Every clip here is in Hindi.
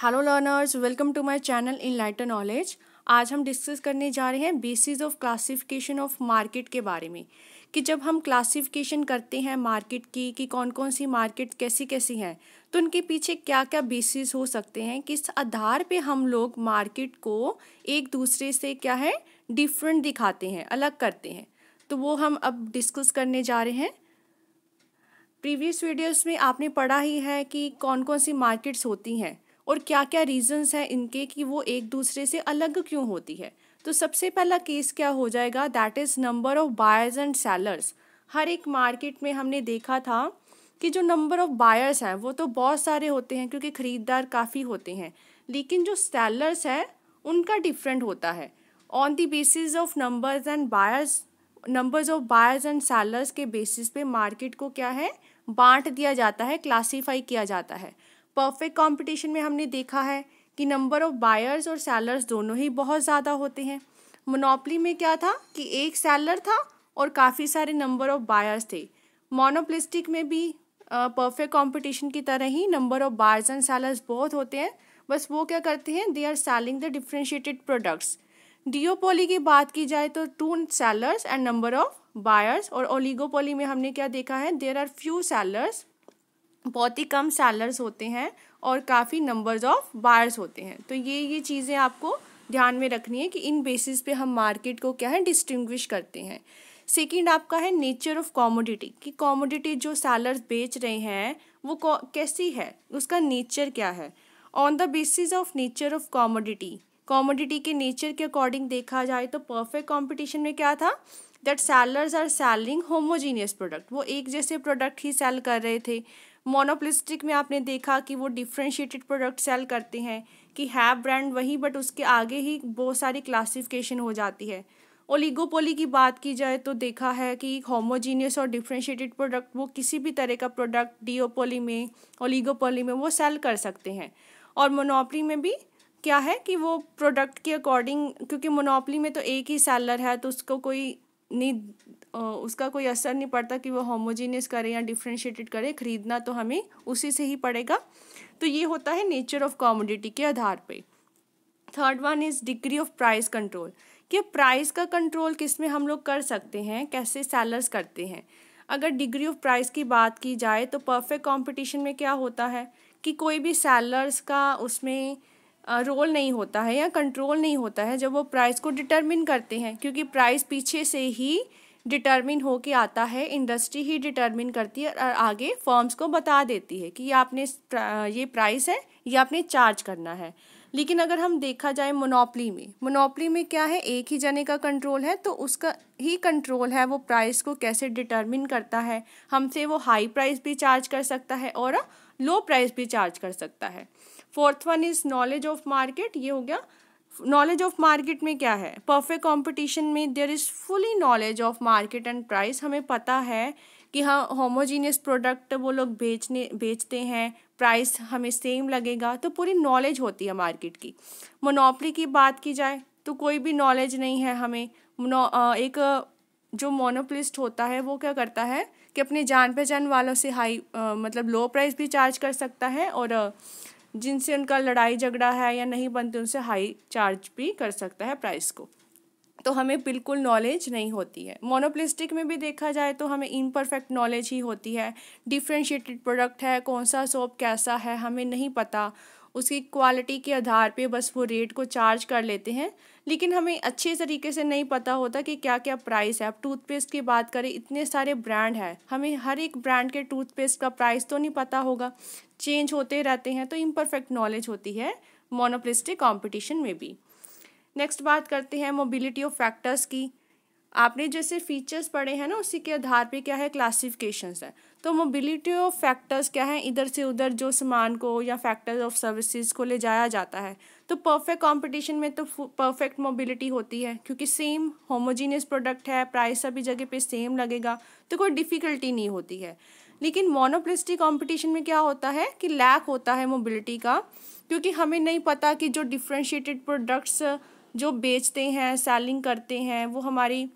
Hello learners, welcome to my channel enlighten knowledge. आज हम डिस्कस करने जा रहे हैं basis of classification of market के बारे में कि जब हम क्लासिफिकेशन करते हैं मार्केट की कि कौन कौन सी मार्केट कैसी कैसी हैं तो उनके पीछे क्या क्या बेसिस हो सकते हैं, किस आधार पे हम लोग मार्केट को एक दूसरे से क्या है डिफरेंट दिखाते हैं, अलग करते हैं। तो वो हम अब डिस्कस करने जा रहे हैं। प्रीवियस वीडियोस में आपने पढ़ा ही है कि कौन कौन सी मार्केट्स होती हैं और क्या क्या रीजंस हैं इनके कि वो एक दूसरे से अलग क्यों होती है। तो सबसे पहला केस क्या हो जाएगा, that is number of buyers and sellers. हर एक मार्केट में हमने देखा था कि जो नंबर ऑफ बायर्स हैं वो तो बहुत सारे होते हैं क्योंकि ख़रीदार काफ़ी होते हैं, लेकिन जो सेलर्स हैं उनका डिफरेंट होता है। On the basis of numbers of buyers and sellers के बेसिस पे मार्केट को क्या है बांट दिया जाता है, क्लासीफाई किया जाता है। परफेक्ट कंपटीशन में हमने देखा है कि नंबर ऑफ बायर्स और सेलर्स दोनों ही बहुत ज़्यादा होते हैं। मोनोपोली में क्या था कि एक सेलर था और काफ़ी सारे नंबर ऑफ बायर्स थे। मोनोपोलिस्टिक में भी परफेक्ट कंपटीशन की तरह ही number of buyers and sellers बहुत होते हैं, बस वो क्या करते हैं, they are selling the differentiated products. Duopoly की बात की जाए तो 2 sellers and number of buyers, और ओलिगोपोली में हमने क्या देखा है, देयर आर फ्यू सेलर्स, बहुत ही कम सेलर्स होते हैं और काफ़ी नंबर्स ऑफ बायर्स होते हैं। तो ये चीज़ें आपको ध्यान में रखनी है कि इन बेसिस पे हम मार्केट को क्या है डिस्टिंग्विश करते हैं। सेकंड आपका है नेचर ऑफ कॉमोडिटी, कि कॉमोडिटी जो सेलर्स बेच रहे हैं वो कैसी है, उसका नेचर क्या है। On the basis of nature of commodity के नेचर के अकॉर्डिंग देखा जाए तो परफेक्ट कॉम्पिटिशन में क्या था, that sellers are selling homogeneous product, वो एक जैसे प्रोडक्ट ही सेल कर रहे थे। मोनोपोलिस्टिक में आपने देखा कि वो डिफ्रेंशिएटेड प्रोडक्ट सेल करते हैं कि है ब्रांड वही बट उसके आगे ही बहुत सारी क्लासिफिकेशन हो जाती है। ओलिगोपोली की बात की जाए तो देखा है कि होमोजीनियस और डिफ्रेंशिएटेड प्रोडक्ट वो किसी भी तरह का प्रोडक्ट डिओपोली में ओलिगोपोली में वो सेल कर सकते हैं। और मोनोपोली में भी क्या है कि वो प्रोडक्ट के अकॉर्डिंग, क्योंकि मोनोपोली में तो एक ही सेलर है तो उसको उसका कोई असर नहीं पड़ता कि वो होमोजीनियस करे या डिफ्रेंशिएटेड करे, खरीदना तो हमें उसी से ही पड़ेगा। तो ये होता है नेचर ऑफ कॉमोडिटी के आधार पे। Third one is degree of price control, कि प्राइस का कंट्रोल किस में हम लोग कर सकते हैं, कैसे सेलर्स करते हैं। अगर डिग्री ऑफ प्राइस की बात की जाए तो परफेक्ट कॉम्पिटिशन में क्या होता है कि कोई भी सेलर्स का उसमें रोल नहीं होता है या कंट्रोल नहीं होता है जब वो प्राइस को डिटरमिन करते हैं, क्योंकि प्राइस पीछे से ही डिटरमिन होके आता है, इंडस्ट्री ही डिटरमिन करती है और आगे फर्म्स को बता देती है कि ये प्राइस है, ये आपने चार्ज करना है। लेकिन अगर हम देखा जाए मोनोपोली में क्या है, एक ही जने का कंट्रोल है तो उसका ही कंट्रोल है वो प्राइस को कैसे डिटरमिन करता है। हमसे वो हाई प्राइस भी चार्ज कर सकता है और लो प्राइस भी चार्ज कर सकता है। Fourth one is knowledge of market, ये हो गया। नॉलेज ऑफ मार्केट में क्या है, परफेक्ट कंपटीशन में there is fully knowledge of market and price. हमें पता है कि हाँ होमोजीनियस प्रोडक्ट वो लोग बेचते हैं, प्राइस हमें सेम लगेगा, तो पूरी नॉलेज होती है मार्केट की। मोनोपोली की बात की जाए तो कोई भी नॉलेज नहीं है हमें। एक जो मोनोपोलिस्ट होता है वो क्या करता है कि अपने जान पहचान वालों से मतलब लो प्राइस भी चार्ज कर सकता है और जिनसे उनका लड़ाई झगड़ा है या नहीं बनते उनसे हाई चार्ज भी कर सकता है प्राइस को। तो हमें बिल्कुल नॉलेज नहीं होती है। मोनोपोलिस्टिक में भी देखा जाए तो हमें इम्परफेक्ट नॉलेज ही होती है। डिफ्रेंशिएटेड प्रोडक्ट है, कौन सा सोप कैसा है हमें नहीं पता, उसकी क्वालिटी के आधार पे बस वो रेट को चार्ज कर लेते हैं, लेकिन हमें अच्छे तरीके से नहीं पता होता कि क्या क्या प्राइस है। अब टूथपेस्ट की बात करें, इतने सारे ब्रांड हैं, हमें हर एक ब्रांड के टूथपेस्ट का प्राइस तो नहीं पता होगा, चेंज होते रहते हैं, तो इम्परफेक्ट नॉलेज होती है मोनोपोलिस्टिक कॉम्पिटिशन में भी। नेक्स्ट बात करते हैं मोबिलिटी ऑफ फैक्टर्स की। आपने जैसे फीचर्स पढ़े हैं ना उसी के आधार पे क्या है क्लासिफिकेशंस है। तो मोबिलिटी ऑफ फैक्टर्स क्या है, इधर से उधर जो सामान को या फैक्टर्स ऑफ सर्विसेज को ले जाया जाता है। तो परफेक्ट कंपटीशन में तो परफेक्ट मोबिलिटी होती है क्योंकि सेम होमोजीनियस प्रोडक्ट है, प्राइस सभी जगह पे सेम लगेगा तो कोई डिफ़िकल्टी नहीं होती है। लेकिन मोनोपोलिस्टिक कंपटीशन में क्या होता है कि लैक होता है मोबिलिटी का, क्योंकि हमें नहीं पता कि जो डिफ्रेंशिएटेड प्रोडक्ट्स जो बेचते हैं सेलिंग करते हैं वो हमारी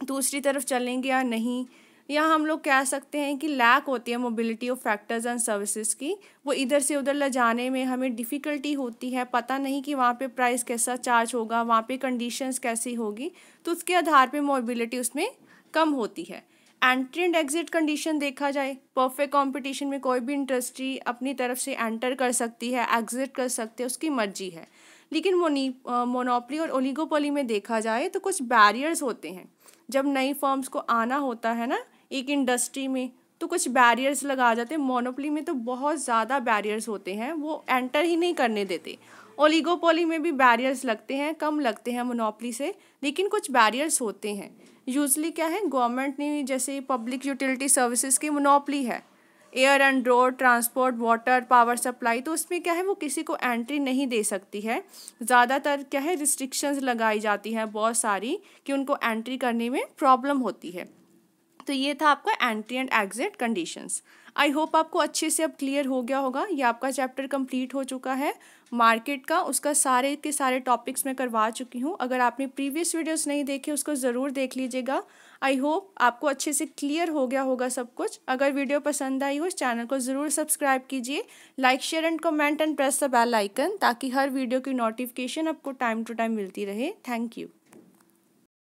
दूसरी तरफ चलेंगे या नहीं। या हम लोग कह सकते हैं कि लैक होती है mobility of factors and services की, वो इधर से उधर ले जाने में हमें डिफ़िकल्टी होती है, पता नहीं कि वहाँ पे प्राइस कैसा चार्ज होगा, वहाँ पे कंडीशंस कैसी होगी, तो उसके आधार पे मोबिलिटी उसमें कम होती है। एंट्री एंड एग्जिट कंडीशन देखा जाए, परफेक्ट कंपटीशन में कोई भी इंडस्ट्री अपनी तरफ से एंटर कर सकती है, एग्जिट कर सकते हैं, उसकी मर्जी है। लेकिन मोनोपोली और ओलिगोपोली में देखा जाए तो कुछ बैरियर्स होते हैं। जब नई फर्म्स को आना होता है ना एक इंडस्ट्री में, तो कुछ बैरियर्स लगा जाते हैं। मोनोपोली में तो बहुत ज़्यादा बैरियर्स होते हैं, वो एंटर ही नहीं करने देते। ओलिगोपोली में भी बैरियर्स लगते हैं, कम लगते हैं मोनोपोली से, लेकिन कुछ बैरियर्स होते हैं। यूजली क्या है, गवर्नमेंट ने जैसे पब्लिक यूटिलिटी सर्विसेज की मोनोपोली है, air and road transport, water, power supply, तो उसमें क्या है वो किसी को एंट्री नहीं दे सकती है। ज़्यादातर क्या है रिस्ट्रिक्शंस लगाई जाती हैं बहुत सारी कि उनको एंट्री करने में प्रॉब्लम होती है। तो ये था आपका entry and exit conditions. I hope आपको अच्छे से अब क्लियर हो गया होगा। ये आपका चैप्टर कंप्लीट हो चुका है मार्केट का, उसका सारे के सारे टॉपिक्स मैं करवा चुकी हूँ। अगर आपने प्रीवियस वीडियोस नहीं देखे उसको ज़रूर देख लीजिएगा। आई होप आपको अच्छे से क्लियर हो गया होगा सब कुछ। अगर वीडियो पसंद आई हो इस चैनल को ज़रूर सब्सक्राइब कीजिए, like share and comment and press the bell icon, ताकि हर वीडियो की नोटिफिकेशन आपको टाइम टू टाइम मिलती रहे। Thank you.